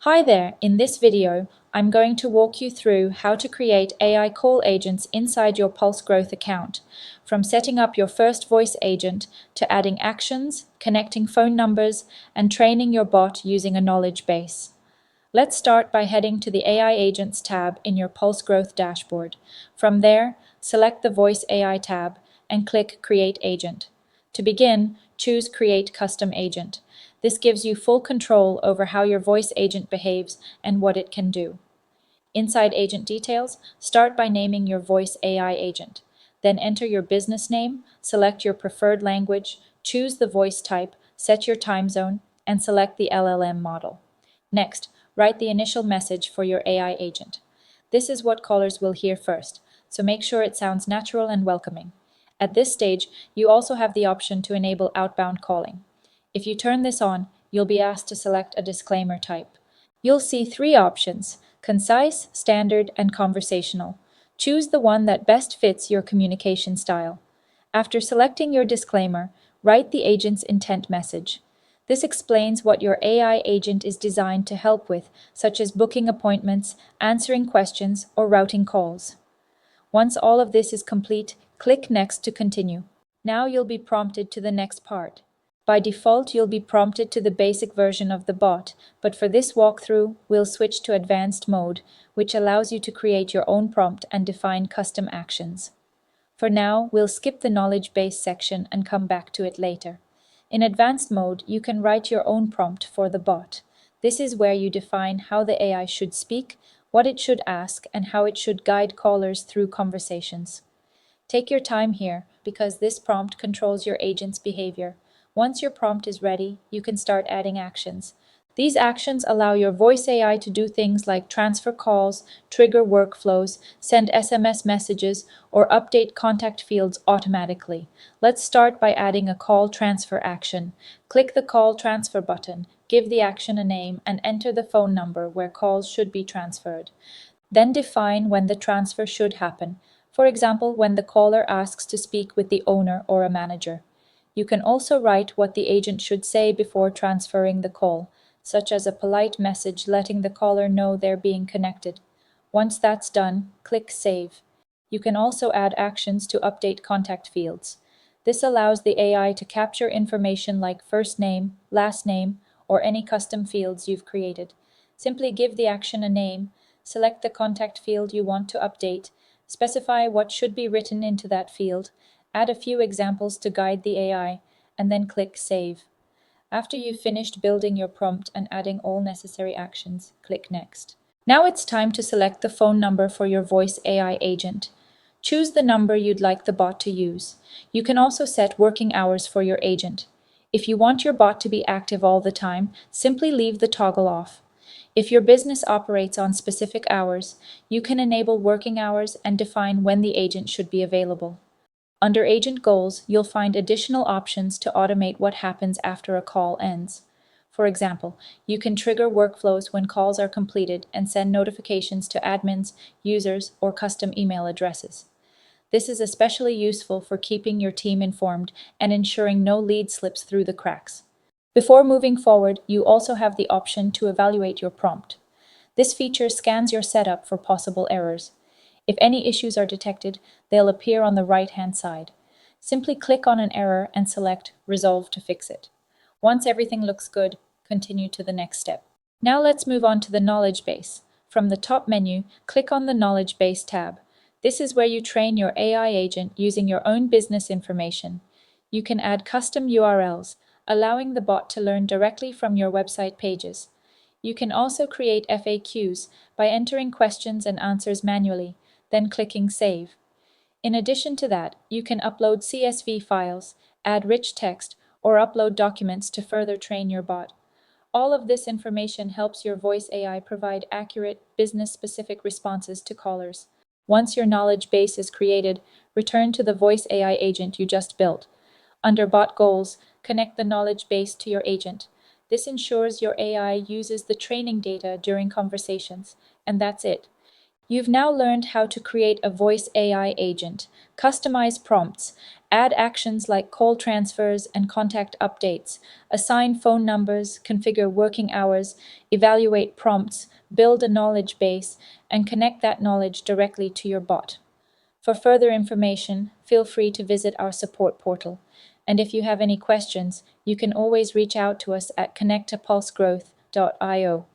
Hi there, in this video, I'm going to walk you through how to create AI call agents inside your PulseGrowth account, from setting up your first voice agent to adding actions, connecting phone numbers, and training your bot using a knowledge base. Let's start by heading to the AI Agents tab in your PulseGrowth dashboard. From there, select the Voice AI tab and click Create Agent. To begin, choose Create Custom Agent. This gives you full control over how your voice agent behaves and what it can do. Inside Agent Details, start by naming your Voice AI agent. Then enter your business name, select your preferred language, choose the voice type, set your time zone, and select the LLM model. Next, write the initial message for your AI agent. This is what callers will hear first, so make sure it sounds natural and welcoming. At this stage, you also have the option to enable outbound calling. If you turn this on, you'll be asked to select a disclaimer type. You'll see three options: concise, standard, and conversational. Choose the one that best fits your communication style. After selecting your disclaimer, write the agent's intent message. This explains what your AI agent is designed to help with, such as booking appointments, answering questions, or routing calls. Once all of this is complete, click Next to continue. Now you'll be prompted to the next part. By default, you'll be prompted to the basic version of the bot, but for this walkthrough, we'll switch to advanced mode, which allows you to create your own prompt and define custom actions. For now, we'll skip the knowledge base section and come back to it later. In advanced mode, you can write your own prompt for the bot. This is where you define how the AI should speak, what it should ask, and how it should guide callers through conversations. Take your time here, because this prompt controls your agent's behavior. Once your prompt is ready, you can start adding actions. These actions allow your voice AI to do things like transfer calls, trigger workflows, send SMS messages, or update contact fields automatically. Let's start by adding a call transfer action. Click the call transfer button, give the action a name, and enter the phone number where calls should be transferred. Then define when the transfer should happen. For example, when the caller asks to speak with the owner or a manager. You can also write what the agent should say before transferring the call, such as a polite message letting the caller know they're being connected. Once that's done, click Save. You can also add actions to update contact fields. This allows the AI to capture information like first name, last name, or any custom fields you've created. Simply give the action a name, select the contact field you want to update, specify what should be written into that field, add a few examples to guide the AI, and then click Save. After you've finished building your prompt and adding all necessary actions, click Next. Now it's time to select the phone number for your voice AI agent. Choose the number you'd like the bot to use. You can also set working hours for your agent. If you want your bot to be active all the time, simply leave the toggle off. If your business operates on specific hours, you can enable working hours and define when the agent should be available. Under Agent Goals, you'll find additional options to automate what happens after a call ends. For example, you can trigger workflows when calls are completed and send notifications to admins, users, or custom email addresses. This is especially useful for keeping your team informed and ensuring no lead slips through the cracks. Before moving forward, you also have the option to evaluate your prompt. This feature scans your setup for possible errors. If any issues are detected, they'll appear on the right-hand side. Simply click on an error and select Resolve to fix it. Once everything looks good, continue to the next step. Now let's move on to the knowledge base. From the top menu, click on the Knowledge Base tab. This is where you train your AI agent using your own business information. You can add custom URLs, allowing the bot to learn directly from your website pages. You can also create FAQs by entering questions and answers manually, then clicking Save. In addition to that, you can upload CSV files, add rich text, or upload documents to further train your bot. All of this information helps your voice AI provide accurate, business-specific responses to callers. Once your knowledge base is created, return to the voice AI agent you just built. Under Bot Goals, connect the knowledge base to your agent. This ensures your AI uses the training data during conversations, and that's it. You've now learned how to create a voice AI agent, customize prompts, Add actions like call transfers and contact updates, assign phone numbers, configure working hours, evaluate prompts, build a knowledge base, and connect that knowledge directly to your bot. For further information, feel free to visit our support portal. And if you have any questions, you can always reach out to us at connect2pulsegrowth.io.